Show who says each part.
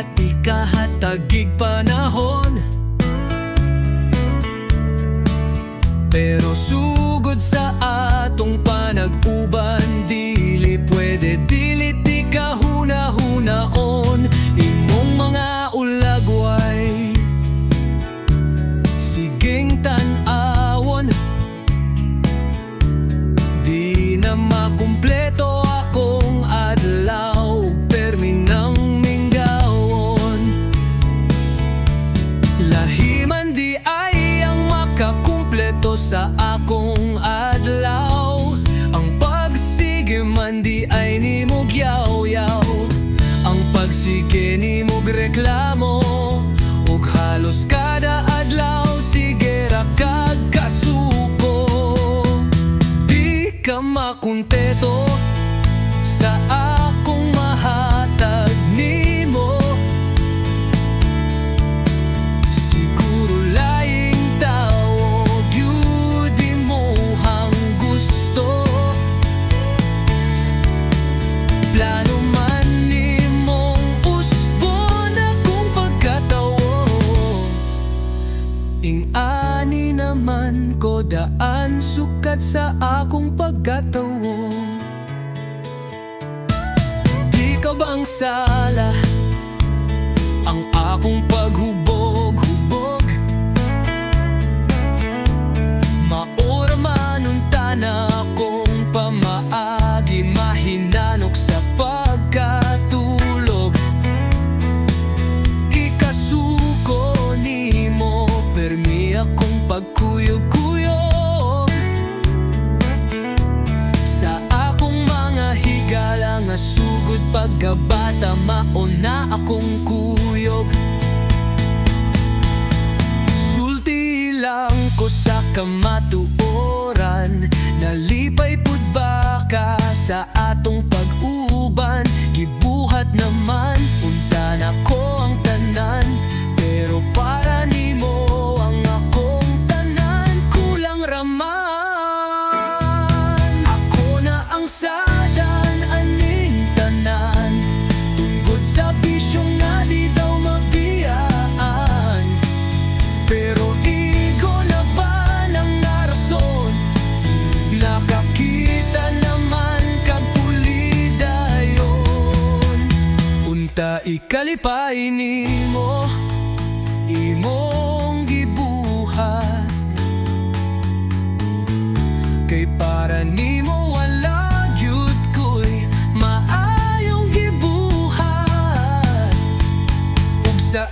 Speaker 1: at ikahatagig panahon. Pero sugod sa atong panag-uban, dili pwede dilit di kahuna-hunaon. Imong mga ulagway siging tan-awon, di na makumpleto akong adlaw, perminang minggawon. Lahiman di ay ang makakumpleto sa akong adlaw, ang pagsige man di ay nimog yaw-yaw, ang pagsige nimog reklamo, ug halos kada adlaw sige ra kag kasuko. Di ka makunteto sa akong mahatag nimo, siguro laing tao gyud imong gusto. Plano man nimong usbon akong pagkatawo, ing-ani naman ko daan sukat sa akong pagkatawo. Di ka ba ang sala ang akong paghubog-hubog? Maura man unta na akong pamaagi, mahinanok sa pagkatulog. Ikasuko nimo, permi akong pagkuyog-kuyog sa akong mga higala nga sugod pagkabata, mauna akong kuyog. Sulti lang ko sa kamatuoran, nalipay pud ba ka sa atong pag-uban? Gibuhat naman unta na ko ang tanan, pero para nimo ang akong tanan kulang raman. Ako na ang sadan aning tanan, tungkod sa bisyong nga di daw mabiyaan. Pero igo na ba ng narason, nakakita naman kag pulidayon. Unta ikalipay nimo imong gibuhat, kay para nimo wala gyud ko'y maayong gibuhat. Ug sa